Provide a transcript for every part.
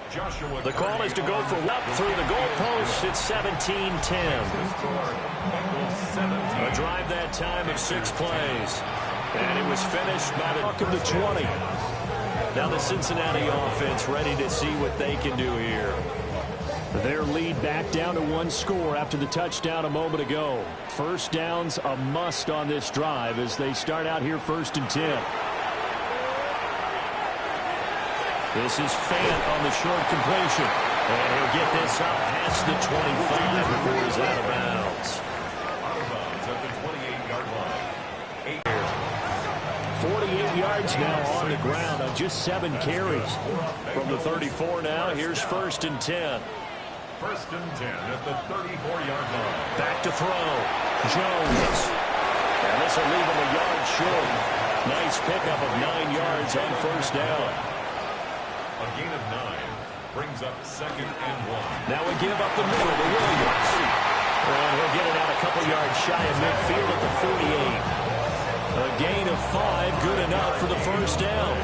The call is to go for up through the goalpost. It's 17-10. A drive that time of 6 plays. And it was finished by the buck of the 20. Now the Cincinnati offense ready to see what they can do here. Their lead back down to 1 score after the touchdown a moment ago. First down's a must on this drive as they start out here 1st and 10. This is Fant on the short completion. And he'll get this up past the 25 before he's out of bounds. 48 yards now on the ground on just 7 carries. From the 34 now, here's 1st and 10. 1st and 10 at the 34-yard line. Back to throw. Jones. And this will leave him a yard short. Nice pickup of 9 yards on 1st down. A gain of 9 brings up 2nd and 1. Now we give up the middle to Williams. And he'll get it out a couple yards shy of midfield at the 48. A gain of 5, good enough for the 1st down.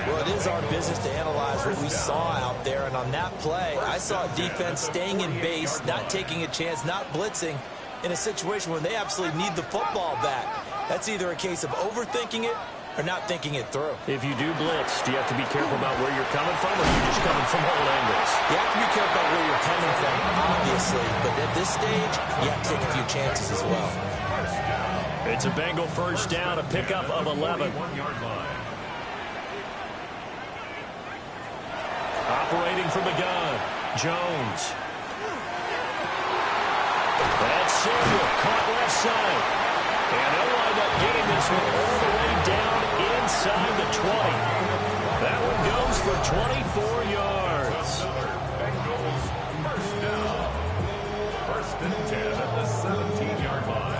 Well, it is our business to analyze what we saw out there, and on that play, I saw a defense staying in base, not taking a chance, not blitzing in a situation where they absolutely need the football back. That's either a case of overthinking it or not thinking it through. If you do blitz, do you have to be careful about where you're coming from, or are you just coming from all angles? You have to be careful about where you're coming from, obviously, but at this stage, you have to take a few chances as well. It's a Bengal 1st down, a pickup of 11. Operating from the gun, Jones. That's Samuel, caught left side. And they'll wind up getting this one all the way down inside the 20. That one goes for 24 yards. Bengals 1st down. 1st and 10 at the 17-yard line.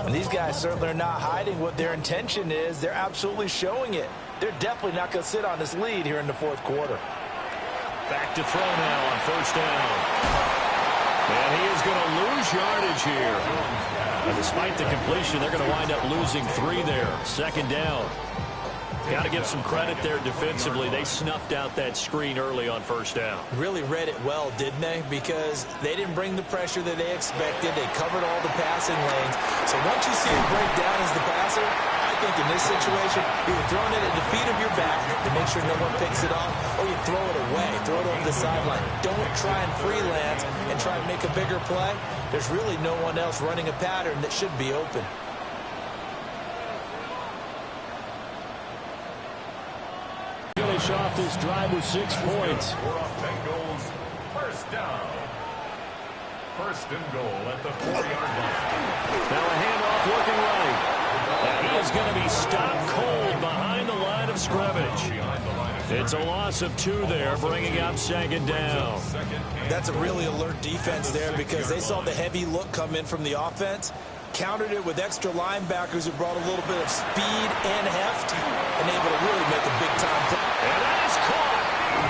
And these guys certainly are not hiding what their intention is. They're absolutely showing it. They're definitely not going to sit on this lead here in the 4th quarter. Back to throw now on 1st down. And he is going to lose yardage here. And despite the completion, they're going to wind up losing 3 there. 2nd down. Got to give some credit there defensively. They snuffed out that screen early on 1st down. Really read it well, didn't they? Because they didn't bring the pressure that they expected. They covered all the passing lanes. So once you see it break down as the passer, I think in this situation, you're throwing it at the feet of your back to make sure no one picks it off, or you throw it away, throw it over the sideline. Don't try and freelance and try and make a bigger play. There's really no one else running a pattern that should be open. Finish off this drive with 6 points. Bengals 1st down. 1st and goal at the 4-yard line. Now a handoff looking right. And he is going to be stopped cold behind the line of scrimmage. It's a loss of 2 there, bringing up 2nd down. That's a really alert defense there because they saw the heavy look come in from the offense, countered it with extra linebackers who brought a little bit of speed and heft, and able to really make a big-time play. And that is caught.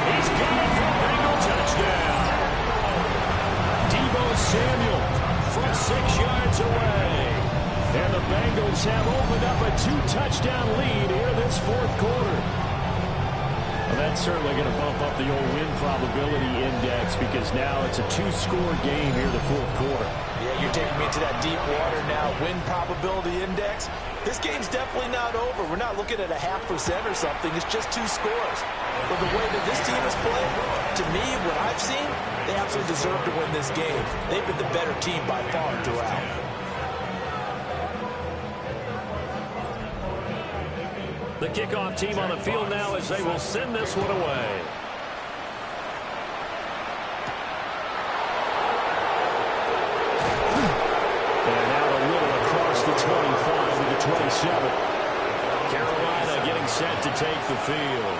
He's got it for a Bengal touchdown. Deebo Samuel from 6 yards away. And the Bengals have opened up a 2-touchdown lead here this 4th quarter. Well, that's certainly going to bump up the old win probability index because now it's a 2-score game here the 4th quarter. Yeah, you're taking me into that deep water now. Win probability index. This game's definitely not over. We're not looking at a 0.5% or something. It's just 2 scores. But the way that this team has played, to me, what I've seen, they absolutely deserve to win this game. They've been the better team by far throughout. The kickoff team on the field now as they will send this one away. And out a little across the 25 to the 27. Carolina getting set to take the field.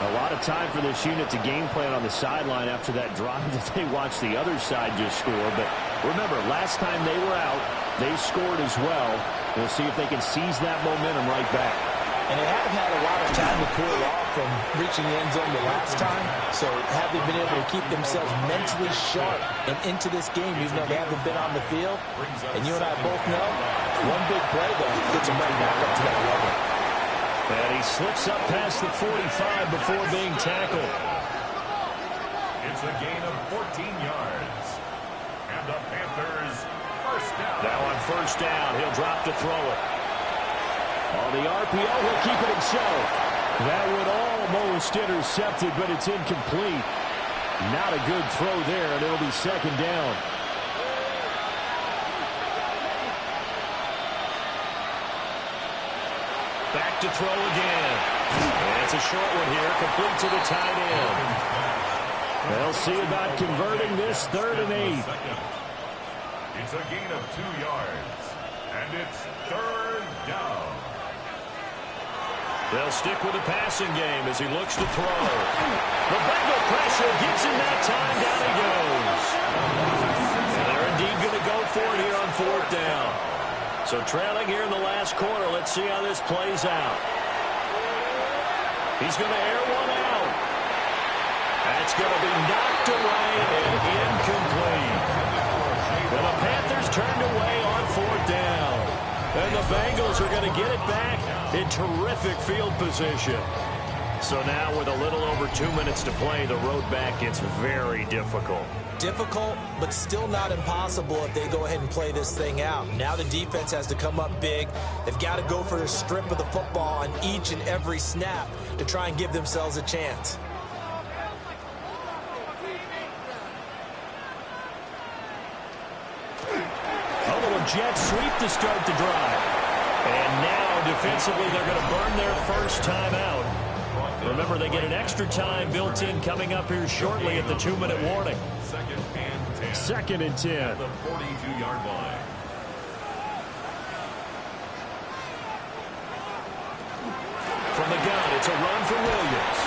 A lot of time for this unit to game plan on the sideline after that drive that they watched the other side just score. But remember, last time they were out, they scored as well. We'll see if they can seize that momentum right back. And they haven't had a lot of time to cool off from reaching the end zone the last time. So have they been able to keep themselves mentally sharp and into this game, even though they haven't been on the field? And you and I both know, one big play, though, gets them right back up to that level. And he slips up past the 45 before being tackled. It's a gain of 14 yards. And the Panthers first down. Now on first down, he'll drop to throw it. On the RPO, he'll keep it himself. That would almost intercepted, but it's incomplete. Not a good throw there, and it'll be second down. Back to throw again. And it's a short one here, complete to the tight end. They'll see about converting this 3rd and 8. It's a gain of 2 yards. And it's 3rd down. They'll stick with the passing game as he looks to throw. The Bengal pressure gets him that time. Down he goes. And they're indeed going to go for it here on 4th down. So trailing here in the last quarter. Let's see how this plays out. He's going to air one out. That's going to be knocked away and incomplete. Well, the Panthers turned away on 4th down. And the Bengals are going to get it back in terrific field position. So now with a little over 2 minutes to play, the road back gets very difficult. Difficult, but still not impossible if they go ahead and play this thing out. Now the defense has to come up big. They've got to go for a strip of the football on each and every snap to try and give themselves a chance. A little jet sweep to start the drive. And now defensively they're going to burn their first time out. Remember, they get an extra time built in coming up here shortly at the 2-minute warning. 2nd and 10. The 42-yard line. From the gun, it's a run for Williams.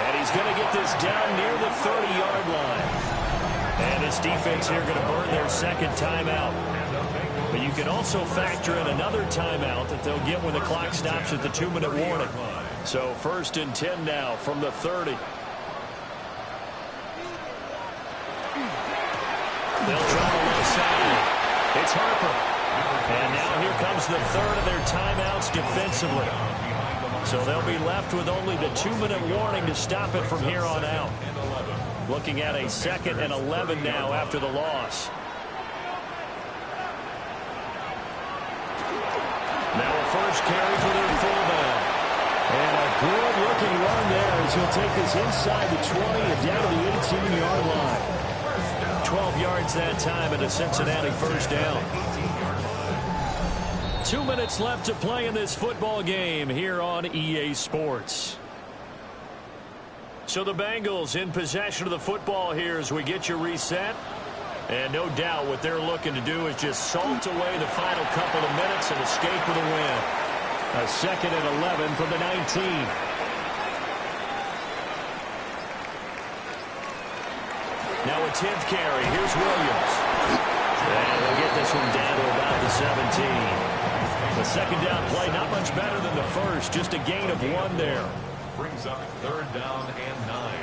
And he's going to get this down near the 30-yard line. And his defense here going to burn their second timeout. But you can also factor in another timeout that they'll get when the clock stops at the 2-minute warning. So 1st and 10 now from the 30. They'll try the left side. It's Harper. And now here comes the 3rd of their timeouts defensively. So they'll be left with only the 2-minute warning to stop it from here on out. Looking at a 2nd and 11 now after the loss. Now a first carry for their fullback. And a good-looking run there as he'll take this inside the 20 and down to the 18-yard line. 12 yards that time at a Cincinnati first down. 2 minutes left to play in this football game here on EA Sports. So the Bengals in possession of the football here as we get you reset. And no doubt what they're looking to do is just salt away the final couple of minutes and escape with a win. A 2nd and 11 from the 19. Now a 10th carry. Here's Williams. And they'll get this one down to about the 17. The second down play not much better than the first. Just a gain of 1 there. Brings up 3rd down and 9.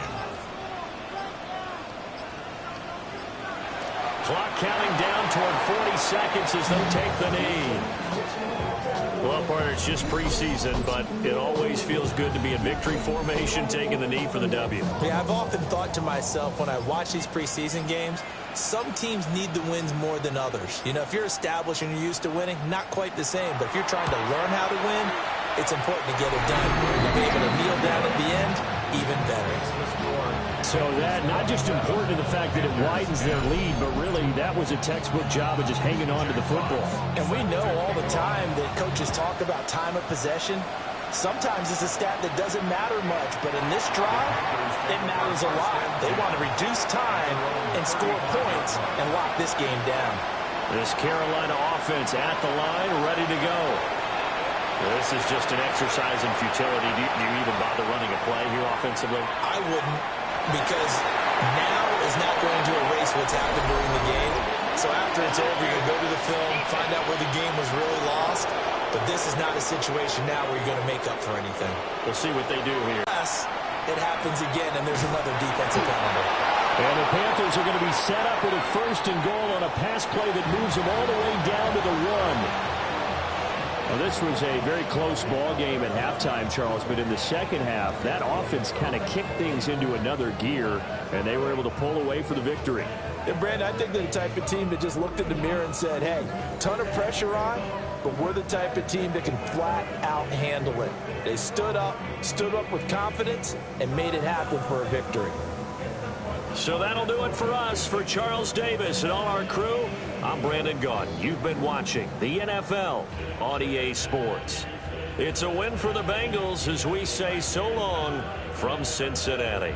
Clock counting down toward 40 seconds as they'll take the knee. Well, partner, it's just preseason, but it always feels good to be in victory formation, taking the knee for the W. Yeah, I've often thought to myself when I watch these preseason games, some teams need the wins more than others. You know, if you're established and you're used to winning, not quite the same. But if you're trying to learn how to win, it's important to get it done. And be able to kneel down at the end, even better. So that not just important to the fact that it widens their lead, but really that was a textbook job of just hanging on to the football. And we know all the time that coaches talk about time of possession. Sometimes it's a stat that doesn't matter much, but in this drive, it matters a lot. They want to reduce time and score points and lock this game down. This Carolina offense at the line, ready to go. This is just an exercise in futility. Do you even bother running a play here offensively? I wouldn't, because now is not going to erase what's happened during the game. So after it's over, you're going to go to the film, find out where the game was really lost. But this is not a situation now where you're going to make up for anything. We'll see what they do here. Yes, it happens again, and there's another defensive penalty. And the Panthers are going to be set up with a 1st and goal on a pass play that moves them all the way down to the 1. Well, this was a very close ball game at halftime, Charles, but in the second half, that offense kind of kicked things into another gear, and they were able to pull away for the victory. Yeah, Brandon, I think they're the type of team that just looked in the mirror and said, hey, ton of pressure on, but we're the type of team that can flat out handle it. They stood up with confidence, and made it happen for a victory. So that'll do it for us. For Charles Davis and all our crew, I'm Brandon Gaudin. You've been watching the NFL on EA Sports. It's a win for the Bengals as we say so long from Cincinnati.